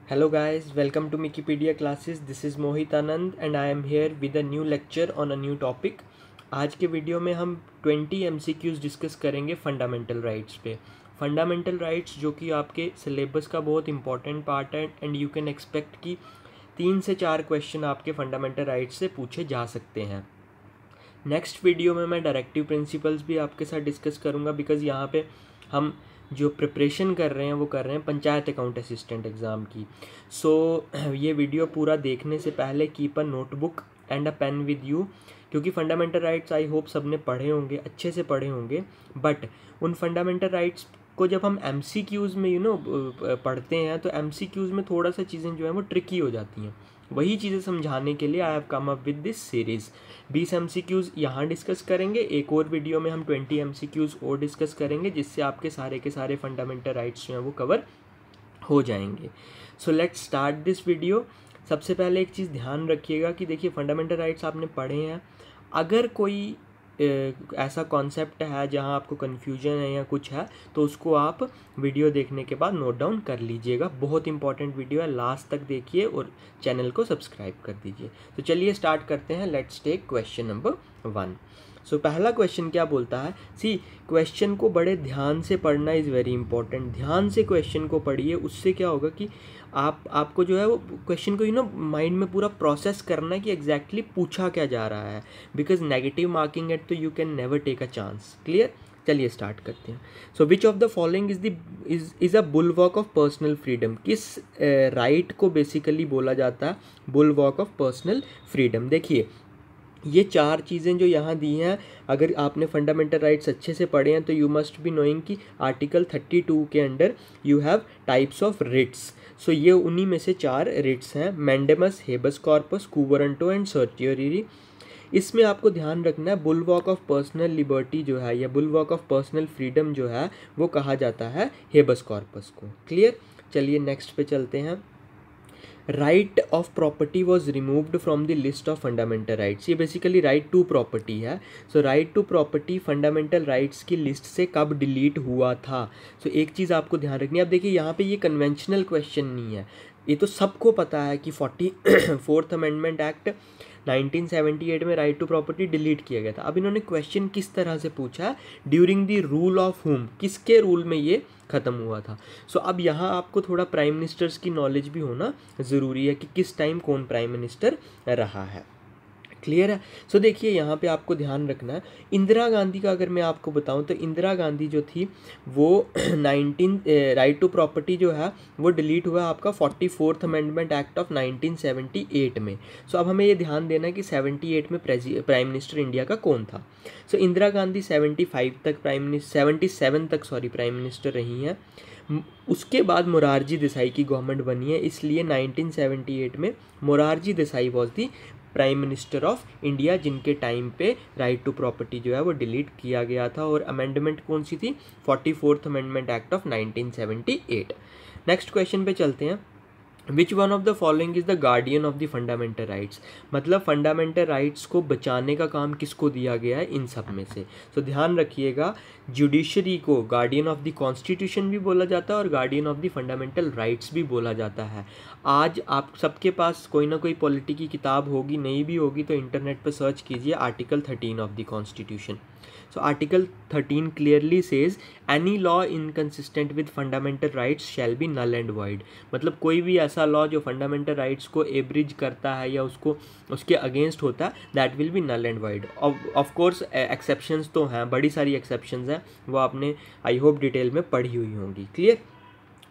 Hello guys, welcome to Wikipedia classes. This is Mohit Anand and I am here with a new lecture on a new topic. आज के video में हम 20 MCQs discuss करेंगे fundamental rights पे। Fundamental rights जो कि आपके syllabus का बहुत इंपॉर्टेंट पार्ट है एंड यू कैन एक्सपेक्ट कि 3 से 4 क्वेश्चन आपके फंडामेंटल राइट्स से पूछे जा सकते हैं। नेक्स्ट वीडियो में मैं डायरेक्टिव प्रिंसिपल्स भी आपके साथ डिस्कस करूँगा बिकॉज़ यहाँ पे हम जो प्रिपरेशन कर रहे हैं वो कर रहे हैं पंचायत अकाउंट असिस्टेंट एग्ज़ाम की। ये वीडियो पूरा देखने से पहले keep a notebook and a pen with you, क्योंकि फंडामेंटल राइट्स आई होप सबने पढ़े होंगे, अच्छे से पढ़े होंगे। बट उन फंडामेंटल राइट्स को जब हम MCQs में पढ़ते हैं तो MCQs में थोड़ा सा चीज़ें जो हैं वो ट्रिकी हो जाती हैं। वही चीज़ें समझाने के लिए I have come up with this series. 20 MCQs यहाँ डिस्कस करेंगे, एक और वीडियो में हम 20 MCQs और डिस्कस करेंगे, जिससे आपके सारे के सारे फंडामेंटल राइट्स जो हैं वो कवर हो जाएंगे। So let's start this video. सबसे पहले एक चीज़ ध्यान रखिएगा कि देखिए फंडामेंटल राइट्स आपने पढ़े हैं, अगर कोई ऐसा कॉन्सेप्ट है जहां आपको कन्फ्यूजन है या कुछ है तो उसको आप वीडियो देखने के बाद नोट डाउन कर लीजिएगा। बहुत इंपॉर्टेंट वीडियो है, लास्ट तक देखिए और चैनल को सब्सक्राइब कर दीजिए। तो चलिए स्टार्ट करते हैं। Let's take question number 1। So पहला क्वेश्चन क्या बोलता है, क्वेश्चन को बड़े ध्यान से पढ़ना इज़ वेरी इंपॉर्टेंट। ध्यान से क्वेश्चन को पढ़िए, उससे क्या होगा कि आपको जो है वो क्वेश्चन को माइंड में पूरा प्रोसेस करना है कि एग्जैक्टली पूछा क्या जा रहा है, बिकॉज नेगेटिव मार्किंग एट तो you can never take a chance. Clear, चलिए स्टार्ट करते हैं। So which of the following is a bulwark of personal freedom. किस राइट को बेसिकली बोला जाता है बुलवॉक ऑफ पर्सनल फ्रीडम। देखिए ये 4 चीज़ें जो यहाँ दी हैं, अगर आपने फंडामेंटल राइट्स अच्छे से पढ़े हैं तो यू मस्ट बी नोइंग कि आर्टिकल 32 के under you have types of writs. So ये उन्हीं में से 4 रिट्स हैं, mandamus, habeas corpus, quo warranto and certiorari. इसमें आपको ध्यान रखना है बुलवॉक ऑफ पर्सनल लिबर्टी जो है या बुलवॉक ऑफ पर्सनल फ्रीडम जो है वो कहा जाता है हेबस कॉर्पस को। क्लियर, चलिए नेक्स्ट पे चलते हैं। Right of property was removed from the list of fundamental rights. ये बेसिकली राइट टू प्रॉपर्टी है। So right to property fundamental rights की लिस्ट से कब डिलीट हुआ था। सो एक चीज़ आपको ध्यान रखनी है। अब देखिए यहाँ पे ये कन्वेंशनल क्वेश्चन नहीं है, ये तो सबको पता है कि 44th अमेंडमेंट एक्ट 1978 में राइट टू प्रॉपर्टी डिलीट किया गया था। अब इन्होंने क्वेश्चन किस तरह से पूछा, ड्यूरिंग द रूल ऑफ हुम, किसके रूल में ये ख़त्म हुआ था। सो अब यहाँ आपको थोड़ा प्राइम मिनिस्टर्स की नॉलेज भी होना ज़रूरी है कि किस टाइम कौन प्राइम मिनिस्टर रहा है। क्लियर है। सो देखिए यहाँ पे आपको ध्यान रखना है, इंदिरा गांधी का अगर मैं आपको बताऊँ तो इंदिरा गांधी जो थी वो 19 राइट टू प्रॉपर्टी जो है वो डिलीट हुआ आपका 44th अमेंडमेंट एक्ट ऑफ 1978 में। सो अब हमें ये ध्यान देना है कि 78 में प्राइम मिनिस्टर इंडिया का कौन था। सो इंदिरा गांधी 77 तक प्राइम मिनिस्टर रही हैं। उसके बाद मोरारजी देसाई की गवर्नमेंट बनी है, इसलिए 1978 में Morarji Desai was the prime minister of India, जिनके टाइम पे राइट टू प्रॉपर्टी जो है वो डिलीट किया गया था। और अमेंडमेंट कौन सी थी, 44th amendment act of 1978। Next question पे चलते हैं। विच one of the following is the guardian of the fundamental rights. मतलब फंडामेंटल राइट्स को बचाने का काम किसको दिया गया है, इन सब में से। तो ध्यान रखिएगा, जुडिशरी को गार्डियन ऑफ द कॉन्स्टिट्यूशन भी बोला जाता है और guardian of the fundamental rights भी बोला जाता है। आज आप सबके पास कोई ना कोई पॉलिटी की किताब होगी, नहीं भी होगी तो इंटरनेट पर सर्च कीजिए article 13 of the constitution. So Article 13 clearly says any law inconsistent with fundamental rights shall be null and void। मतलब कोई भी ऐसा लॉ जो फंडामेंटल राइट्स को एब्रिज करता है या उसके अगेंस्ट होता है, that will be null and void. Of course exceptions तो हैं, बड़ी सारी एक्सेप्शंस हैं, वो आपने आई होप डिटेल में पढ़ी हुई होंगी। क्लियर।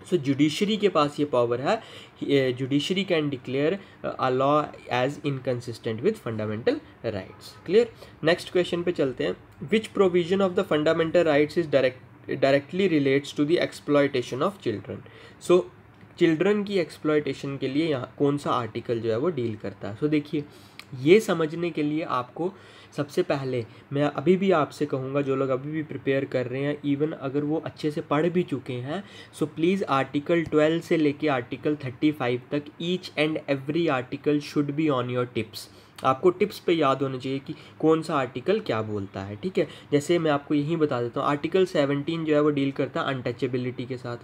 सो जुडिशरी के पास ये पावर है, judiciary can declare a law as inconsistent with fundamental rights. Clear. Next question पे चलते हैं। Which provision of the fundamental rights is directly relates to the exploitation of children. So children की exploitation के लिए यहाँ कौन सा आर्टिकल जो है वो डील करता है। सो देखिए ये समझने के लिए आपको सबसे पहले मैं अभी भी आपसे कहूँगा, जो लोग अभी भी प्रिपेयर कर रहे हैं, इवन अगर वो अच्छे से पढ़ भी चुके हैं, सो प्लीज़ आर्टिकल 12 से लेके आर्टिकल 35 तक each and every article should be on your tips. आपको टिप्स पे याद होना चाहिए कि कौन सा आर्टिकल क्या बोलता है। ठीक है, जैसे मैं आपको यही बता देता हूँ, आर्टिकल 17 जो है वो डील करता है अनटचेबिलिटी के साथ।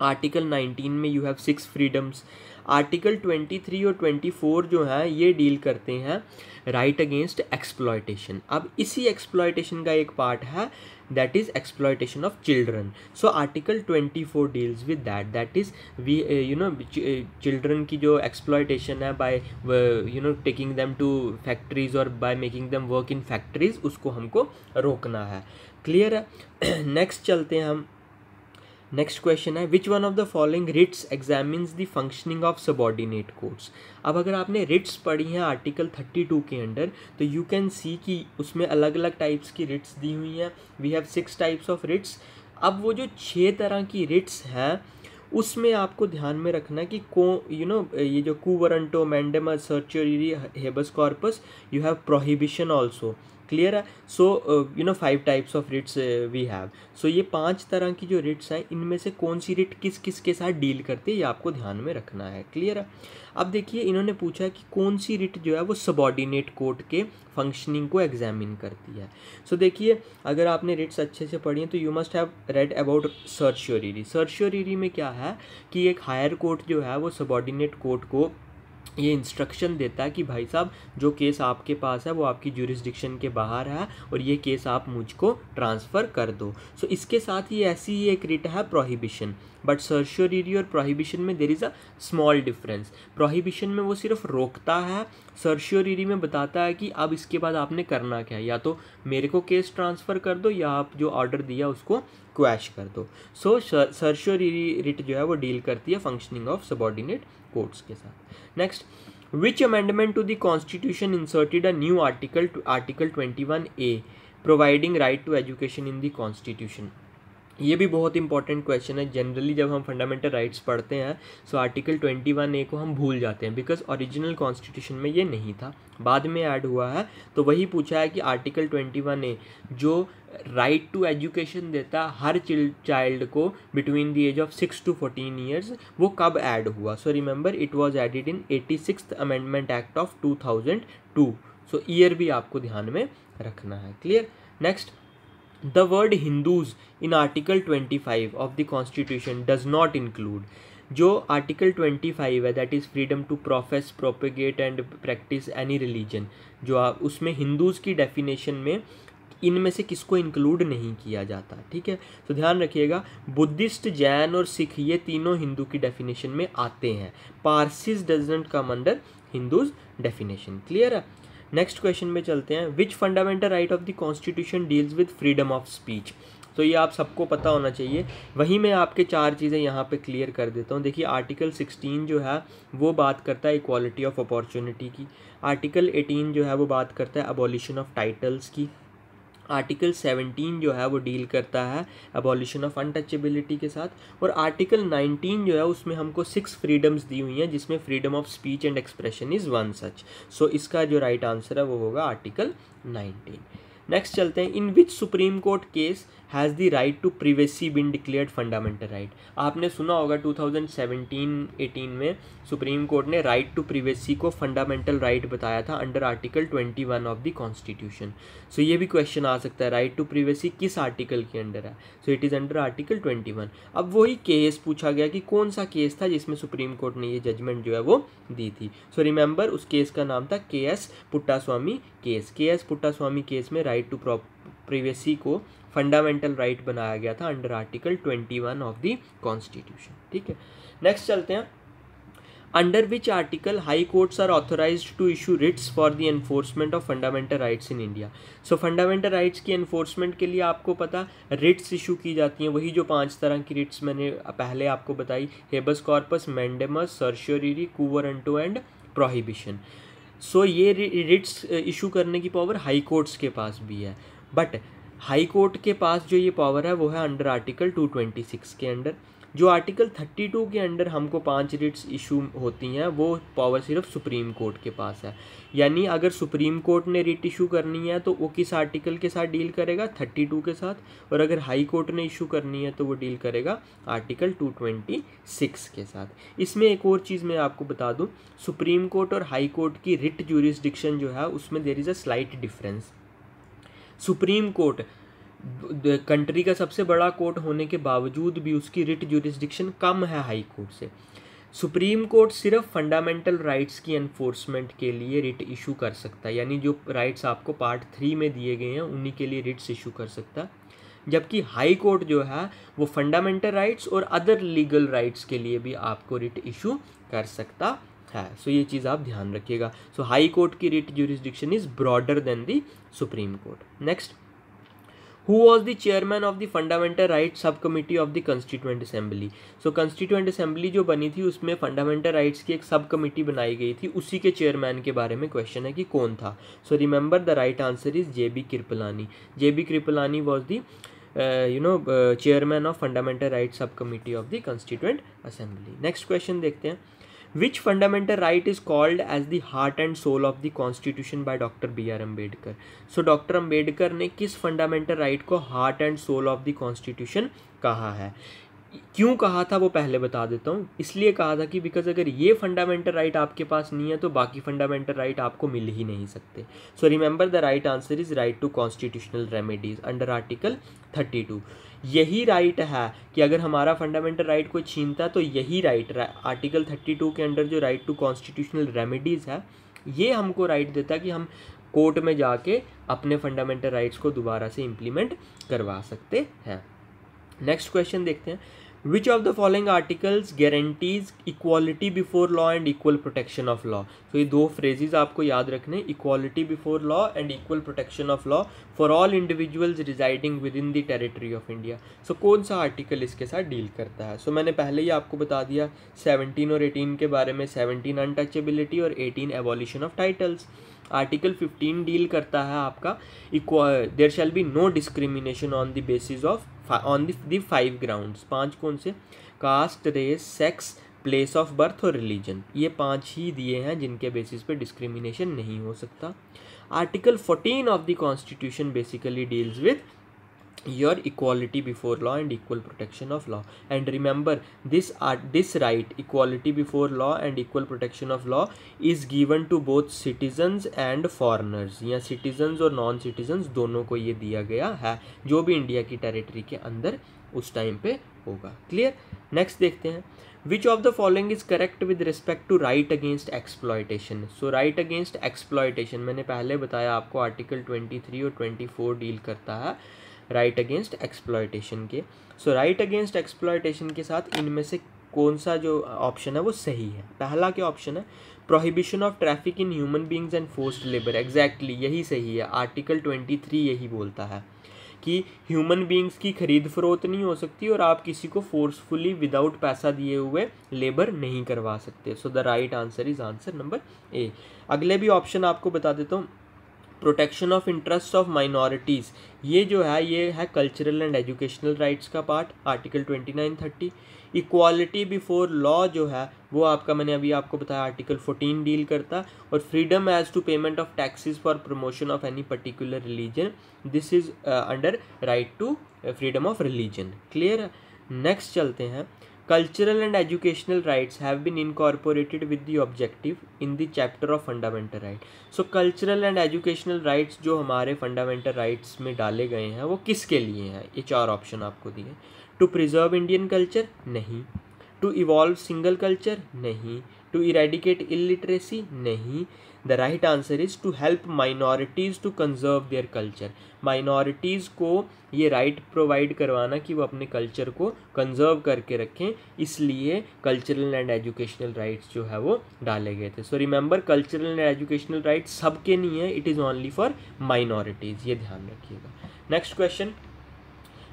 आर्टिकल 19 में यू हैव 6 फ्रीडम्स। आर्टिकल 23 और 24 जो है ये डील करते हैं राइट अगेंस्ट एक्सप्लॉयटेशन। अब इसी एक्सप्लॉयटेशन का एक पार्ट है that is exploitation of children. So article 24 deals with that is we children की जो एक्सप्लॉयटेशन है by taking them to factories और by making them work in factories, उसको हमको रोकना है। क्लियर है। नेक्स्ट चलते हैं हम। नेक्स्ट क्वेश्चन है which one of the following writs examines the functioning of subordinate courts. अब अगर आपने रिट्स पढ़ी हैं आर्टिकल 32 के अंडर तो यू कैन सी कि उसमें अलग अलग टाइप्स की रिट्स दी हुई हैं। We have 6 types of writs. अब वो जो 6 तरह की रिट्स हैं उसमें आपको ध्यान में रखना कि ये जो quo warranto, mandamus, certiorari, habeas corpus, you have prohibition also. Clear है। So 5 types of writs we have. So ये 5 तरह की जो रिट्स हैं इनमें से कौन सी रिट किस किस के साथ डील करती है ये आपको ध्यान में रखना है। क्लियर है। अब देखिए इन्होंने पूछा कि कौन सी रिट जो है वो सबॉर्डिनेट कोर्ट के फंक्शनिंग को एग्जामिन करती है। सो देखिए अगर आपने रिट्स अच्छे से पढ़ी हैं तो you must have read about certiorari. Certiorari में क्या है कि एक हायर कोर्ट जो है वो सबॉर्डिनेट कोर्ट को ये इंस्ट्रक्शन देता है कि भाई साहब जो केस आपके पास है वो आपकी ज्यूरिसडिक्शन के बाहर है और ये केस आप मुझको ट्रांसफ़र कर दो। सो इसके साथ ही ऐसी ही एक रिट है प्रोहिबिशन। बट सर्चियोरी और प्रोहिबिशन में there is a small difference. Prohibition में वो सिर्फ रोकता है, सर्चियोरी में बताता है कि अब इसके बाद आपने करना क्या है, या तो मेरे को केस ट्रांसफ़र कर दो या आप जो ऑर्डर दिया उसको क्वैश कर दो। सो सर्चियोरी रिट जो है वो डील करती है फंक्शनिंग ऑफ सबॉर्डिनेट कोर्ट्स के साथ। Next, which amendment to the constitution inserted a new article 21A providing right to education in the constitution. ये भी बहुत इंपॉर्टेंट क्वेश्चन है। जनरली जब हम फंडामेंटल राइट्स पढ़ते हैं सो आर्टिकल 21A को हम भूल जाते हैं बिकॉज ओरिजिनल कॉन्स्टिट्यूशन में ये नहीं था, बाद में ऐड हुआ है। तो वही पूछा है कि आर्टिकल 21A जो राइट टू एजुकेशन देता है हर चाइल्ड को between the age of 6 to 14 years, वो कब ऐड हुआ। So remember it was added in 86th amendment act of 2002। So year भी आपको ध्यान में रखना है। Clear. Next, the word Hindus in Article 25 of the Constitution does not include। जो आर्टिकल 25 है that is freedom to profess, propagate and practice any religion, जो आप उसमें हिंदूज़ की डेफिनेशन में इनमें से किसको इंक्लूड नहीं किया जाता। ठीक है। तो ध्यान रखिएगा बुद्धिस्ट, जैन और सिख ये तीनों हिंदू की डेफिनेशन में आते हैं। Parsis doesn't come under Hindus definition. Clear है। नेक्स्ट क्वेश्चन में चलते हैं। Which fundamental right of the constitution deals with freedom of speech. तो ये आप सबको पता होना चाहिए। वहीं मैं आपके 4 चीज़ें यहाँ पे क्लियर कर देता हूँ। देखिए आर्टिकल 16 जो है वो बात करता है इक्वालिटी ऑफ अपॉर्चुनिटी की। आर्टिकल 18 जो है वो बात करता है अबॉलिशन ऑफ टाइटल्स की। आर्टिकल 17 जो है वो डील करता है अबॉलिशन ऑफ अनटचेबिलिटी के साथ। और आर्टिकल 19 जो है उसमें हमको 6 फ्रीडम्स दी हुई हैं जिसमें freedom of speech and expression is one such. So इसका जो राइट आंसर है वो होगा आर्टिकल 19। नेक्स्ट चलते हैं। In which supreme court case has the right to privacy been declared fundamental right. आपने सुना होगा 2017-18 में सुप्रीम कोर्ट ने राइट टू प्रिवेसी को फंडामेंटल राइट बताया था under article 21 of the constitution. So ये भी क्वेश्चन आ सकता है राइट टू प्रिवेसी किस आर्टिकल के अंडर है। So it is under article 21। अब वही केस पूछा गया कि कौन सा केस था जिसमें सुप्रीम कोर्ट ने ये जजमेंट जो है वो दी थी। सो रिमेंबर उस केस का नाम था KS Puttaswamy case. KS Puttaswamy case में राइट टू प्रिवेसी को फंडामेंटल राइट बनाया गया था under article 21 of the constitution. ठीक है। नेक्स्ट चलते हैं। Under which article high courts are authorised to issue writs for the enforcement of fundamental rights in India. So fundamental rights की enforcement के लिए आपको पता रिट्स इशू की जाती हैं, वही जो 5 तरह की रिट्स मैंने पहले आपको बताई, habeas corpus, mandamus, certiorari, quo warranto and prohibition. So ये रिट्स इशू करने की पावर हाई कोर्ट्स के पास भी है। बट हाई कोर्ट के पास जो ये पावर है वो है अंडर आर्टिकल 226 के अंडर। जो आर्टिकल 32 के अंडर हमको 5 रिट्स इशू होती हैं वो पावर सिर्फ सुप्रीम कोर्ट के पास है। यानी अगर सुप्रीम कोर्ट ने रिट इशू करनी है तो वो किस आर्टिकल के साथ डील करेगा, 32 के साथ। और अगर हाई कोर्ट ने इशू करनी है तो वो डील करेगा आर्टिकल 226 के साथ। इसमें एक और चीज़ मैं आपको बता दूं, सुप्रीम कोर्ट और हाई कोर्ट की रिट ज्यूरिसडिक्शन जो है उसमें there is a slight difference. Supreme court country का सबसे बड़ा कोर्ट होने के बावजूद भी उसकी रिट ज्यूरिसडिक्शन कम है हाई कोर्ट से। सुप्रीम कोर्ट सिर्फ फंडामेंटल राइट्स की एनफोर्समेंट के लिए रिट इशू कर सकता है, यानी जो राइट्स आपको पार्ट 3 में दिए गए हैं उन्हीं के लिए रिट्स इशू कर सकता है, जबकि हाई कोर्ट जो है वो फंडामेंटल राइट्स और अदर लीगल राइट्स के लिए भी आपको रिट इशू कर सकता है। सो ये चीज़ आप ध्यान रखिएगा। सो हाई कोर्ट की writ jurisdiction is broader then the supreme court. Next, Who was the chairman of the Fundamental Rights Subcommittee of the Constituent Assembly? So Constituent Assembly जो बनी थी उसमें फंडामेंटल राइट्स की एक सब कमिटी बनाई गई थी, उसी के चेयरमैन के बारे में क्वेश्चन है कि कौन था। So remember the right answer is JB Kripalani. JB Kripalani was the chairman of fundamental rights sub committee of the constituent assembly. Next question देखते हैं। Which fundamental right is called as the heart and soul of the Constitution by Dr. B.R. Ambedkar? So doctor Ambedkar ने किस fundamental right को heart and soul of the constitution कहा है? क्यों कहा था वो पहले बता देता हूँ। इसलिए कहा था कि बिकॉज अगर ये फंडामेंटल राइट आपके पास नहीं है तो बाकी फंडामेंटल राइट आपको मिल ही नहीं सकते। So remember the right answer is right to constitutional remedies under article 32। यही राइट है कि अगर हमारा फंडामेंटल राइट कोई छीनता है तो यही राइट आर्टिकल 32 के अंडर जो राइट टू कॉन्स्टिट्यूशनल रेमेडीज़ है ये हमको राइट देता है कि हम कोर्ट में जाके अपने फंडामेंटल राइट्स को दोबारा से इम्प्लीमेंट करवा सकते हैं। नेक्स्ट क्वेश्चन देखते हैं। Which of the following articles guarantees equality before law and equal protection of law? तो ये दो फ्रेजेस आपको याद रखने, equality before law and equal protection of law for all individuals residing within the territory of India. So कौन सा article इसके साथ डील करता है? So मैंने पहले ही आपको बता दिया 17 और 18 के बारे में। 17 अनटचेबिलिटी और 18 abolition of titles. Article 15 deal करता है आपका there shall be no discrimination on the basis of on the 5 grounds. 5 कौन से? Caste, race, sex, place of birth और रिलीजन। ये 5 ही दिए हैं जिनके बेसिस पे डिस्क्रिमिनेशन नहीं हो सकता। Article 14 of the constitution basically deals with your equality before law and equal protection of law. And remember this right, equality before law and equal protection of law, is given to both citizens and foreigners। या citizens और non citizens दोनों को ये दिया गया है जो भी इंडिया की टेरिटरी के अंदर उस टाइम पे होगा। क्लियर? नेक्स्ट देखते हैं। Which of the following is correct with respect to right against exploitation? So right against exploitation मैंने पहले बताया आपको आर्टिकल 23 और 24 डील करता है राइट अगेंस्ट एक्सप्लॉयटेशन के। सो राइट अगेंस्ट एक्सप्लॉयटेशन के साथ इनमें से कौन सा जो ऑप्शन है वो सही है? पहला क्या ऑप्शन है? Prohibition of traffic in human beings and forced labour. Exactly यही सही है। आर्टिकल 23 यही बोलता है कि ह्यूमन बींग्स की खरीद फरोख्त नहीं हो सकती और आप किसी को फोर्सफुली विदाउट पैसा दिए हुए लेबर नहीं करवा सकते। सो the right answer is answer number A. अगले भी ऑप्शन आपको बता देता हूँ। Protection of interest of minorities, ये जो है ये है कल्चरल एंड एजुकेशनल राइट्स का part, article 29-30। Equality before law जो है वो आपका मैंने अभी आपको बताया आर्टिकल 14 डील करता। और freedom as to payment of taxes for promotion of any particular religion, this is under right to freedom of religion. Clear? Next चलते हैं। Cultural and educational rights have been incorporated with the objective in the chapter of fundamental right. So cultural and educational rights जो हमारे fundamental rights में डाले गए हैं वो किसके लिए हैं? ये 4 ऑप्शन आपको दिए। To preserve Indian culture? नहीं। To evolve single culture? नहीं। To eradicate illiteracy? नहीं। The right answer is to help minorities to conserve their culture. Minorities को ये राइट प्रोवाइड करवाना कि वो अपने कल्चर को कंजर्व करके रखें, इसलिए कल्चरल एंड एजुकेशनल राइट्स जो है वो डाले गए थे। So remember cultural and educational rights सबके नहीं है, it is only for minorities, ये ध्यान रखिएगा। Next question.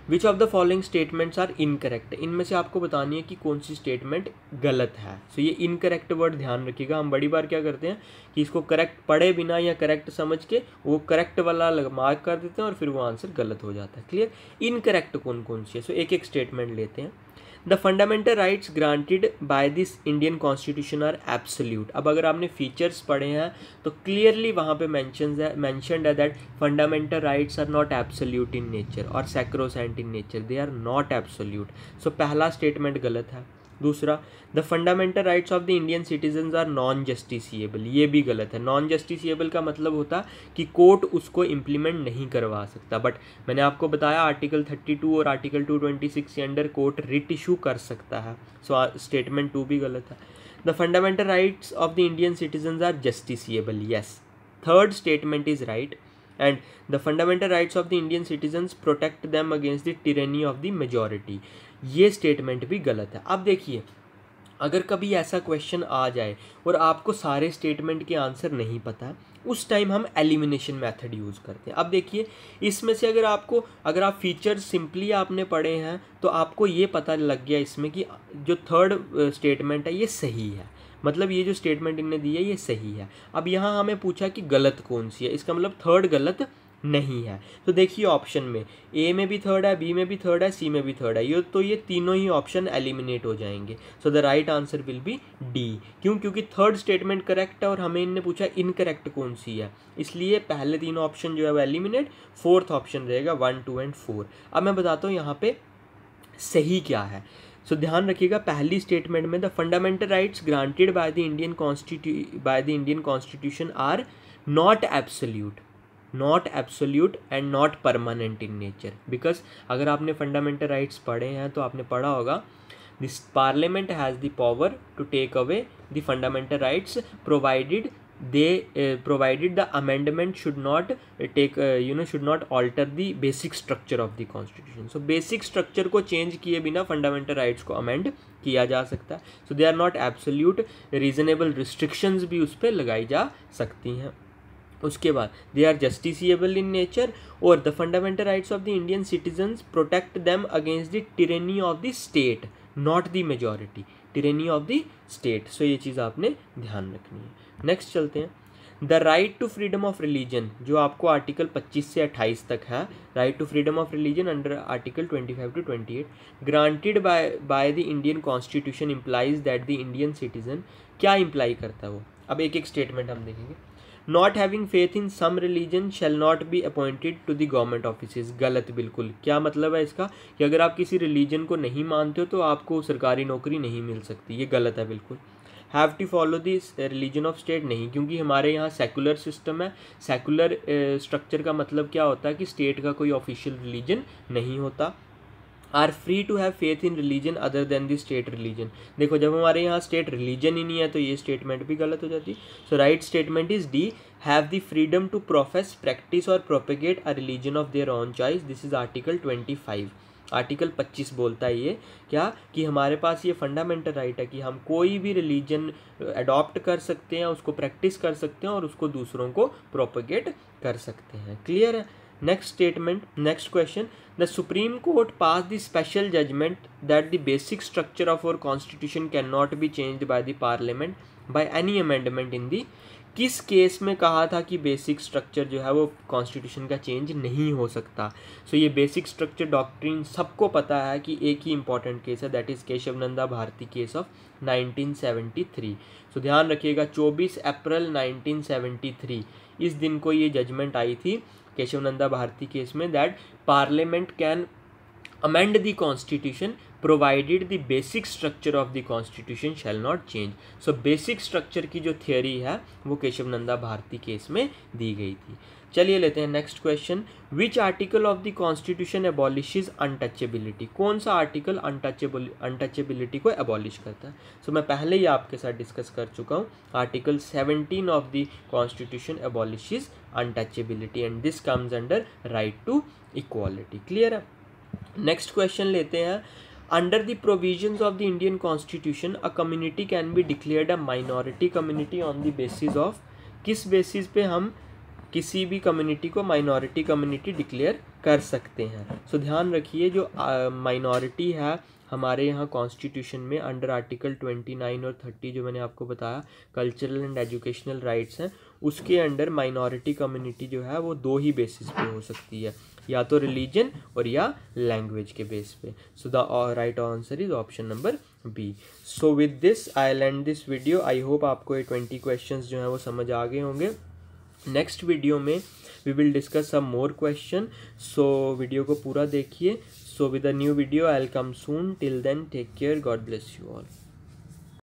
Which of the following statements are incorrect? इनमें से आपको बतानी है कि कौन सी स्टेटमेंट गलत है। सो ये इनकरेक्ट वर्ड ध्यान रखिएगा। हम बड़ी बार क्या करते हैं कि इसको करेक्ट पढ़े बिना या करेक्ट समझ के वो करेक्ट वाला मार्क कर देते हैं और फिर वो आंसर गलत हो जाता है। क्लियर? इनकरेक्ट कौन कौन सी है? सो एक एक स्टेटमेंट लेते हैं। The fundamental rights granted by this Indian constitution are absolute. अब अगर आपने फीचर्स पढ़े हैं तो क्लियरली वहाँ पे मैंशनड है that fundamental rights are not absolute in nature और sacrosanct in nature, they are not absolute. So पहला स्टेटमेंट गलत है। दूसरा, the fundamental rights of the Indian citizens are non justiciable, ये भी गलत है। नॉन जस्टिसिएबल का मतलब होता कि कोर्ट उसको इम्प्लीमेंट नहीं करवा सकता, बट मैंने आपको बताया आर्टिकल 32 और आर्टिकल 226 के अंडर कोर्ट रिट इशू कर सकता है। सो स्टेटमेंट 2 भी गलत है। The fundamental rights of the Indian citizens are justiciable, yes, third statement is right, and the fundamental rights of the Indian citizens protect them against the tyranny of the majority, ये statement भी गलत है। अब देखिए, अगर कभी ऐसा question आ जाए और आपको सारे स्टेटमेंट के आंसर नहीं पता, उस टाइम हम एलिमिनेशन मेथड यूज़ करते हैं। अब देखिए, इसमें से अगर आप फीचर्स सिंपली आपने पढ़े हैं तो आपको ये पता लग गया इसमें कि जो थर्ड स्टेटमेंट है ये सही है, मतलब ये जो स्टेटमेंट इन्होंने दी है ये सही है। अब यहाँ हमें पूछा कि गलत कौन सी है, इसका मतलब थर्ड गलत नहीं है। तो देखिए ऑप्शन में ए में भी थर्ड है, बी में भी थर्ड है, सी में भी थर्ड है, ये तीनों ही ऑप्शन एलिमिनेट हो जाएंगे। सो the right answer will be D. क्यों? क्योंकि थर्ड स्टेटमेंट करेक्ट है और हमें इनने पूछा इनकरेक्ट कौन सी है, इसलिए पहले तीनों ऑप्शन जो है वो एलिमिनेट, फोर्थ ऑप्शन रहेगा 1, 2 एंड 4। अब मैं बताता हूँ यहाँ पे सही क्या है। सो ध्यान रखिएगा, पहली स्टेटमेंट में the fundamental rights granted by the Indian constitution are not absolute and not permanent in nature. Because अगर आपने फंडामेंटल राइट्स पढ़े हैं तो आपने पढ़ा होगा this parliament has the power to take away the fundamental rights provided the amendment should not alter the basic structure of the constitution. So basic structure को change किए बिना fundamental rights को amend किया जा सकता है। So they are not absolute, reasonable restrictions भी उस पर लगाई जा सकती हैं। उसके बाद they are justiciable in nature और the fundamental rights of the Indian citizens protect them against the tyranny of the state, not the majority, tyranny of the state. So ये चीज़ आपने ध्यान रखनी है। नेक्स्ट चलते हैं, the right to freedom of religion, जो आपको आर्टिकल 25 से 28 तक है, right to freedom of religion under article 25 to 28 granted by the Indian constitution implies that the Indian citizen, क्या इम्प्लाई करता है वो? अब एक एक स्टेटमेंट हम देखेंगे। Not having faith in some religion shall not be appointed to the government offices, गलत बिल्कुल। क्या मतलब है इसका कि अगर आप किसी रिलीजन को नहीं मानते हो तो आपको सरकारी नौकरी नहीं मिल सकती, ये गलत है बिल्कुल। Have to follow this religion of state, नहीं, क्योंकि हमारे यहाँ सेकुलर सिस्टम है। सेकुलर स्ट्रक्चर का मतलब क्या होता है कि स्टेट का कोई ऑफिशियल रिलीजन नहीं होता। Are free to have faith in religion other than the state religion, देखो जब हमारे यहाँ स्टेट रिलीजन ही नहीं है तो ये स्टेटमेंट भी गलत हो जाती है। So right statement is D, have the freedom to profess, practice और propagate a religion of their own choice, this is article 25। Article 25 बोलता है ये क्या कि हमारे पास ये फंडामेंटल राइट है कि हम कोई भी रिलीजन अडॉप्ट कर सकते हैं, उसको प्रैक्टिस कर सकते हैं और उसको दूसरों को प्रोपेगेट कर सकते हैं। क्लियर है? Next statement, next question, the supreme court pass the special judgment that the basic structure of our constitution can not be changed by the parliament by any amendment in the, किस case में कहा था कि basic structure जो है वो constitution का change नहीं हो सकता? सो ये बेसिक स्ट्रक्चर डॉक्ट्रिन सबको पता है कि एक ही इंपॉर्टेंट केस है, that is Kesavananda Bharati case of 1973। So ध्यान रखिएगा 24 अप्रैल 1973 इस दिन को ये जजमेंट आई थी केशव नंदा भारती केस में, that parliament can amend the constitution provided the basic structure of the constitution shall not change. So basic structure की जो theory है वो केशव नंदा भारती केस में दी गई थी। चलिए लेते हैं next question, which article of the constitution abolishes untouchability, कौन सा आर्टिकल अनटचेबिलिटी को एबॉलिश करता है? सो मैं पहले ही आपके साथ डिस्कस कर चुका हूँ, article 17 of the constitution abolishes untouchability and this comes under right to equality. Clear है? नेक्स्ट क्वेश्चन लेते हैं, under the provisions of the Indian constitution a community can be declared a minority community on the basis of, किस basis पे हम किसी भी community को minority community declare कर सकते हैं? सो ध्यान रखिए जो माइनॉरिटी है हमारे यहाँ कॉन्स्टिट्यूशन में अंडर आर्टिकल 29 और 30 जो मैंने आपको बताया कल्चरल एंड एजुकेशनल राइट्स हैं, उसके अंडर माइनॉरिटी कम्युनिटी जो है वो दो ही बेसिस पे हो सकती है, या तो रिलीजन और या लैंग्वेज के बेस पे। So the right answer is option number B. So with this I will end this video. I hope आपको ये 20 क्वेश्चंस जो हैं वो समझ आ गए होंगे। नेक्स्ट वीडियो में we will discuss some more question, so video को पूरा देखिए। So with a new video I'll come soon. Till then, take care. God bless you all.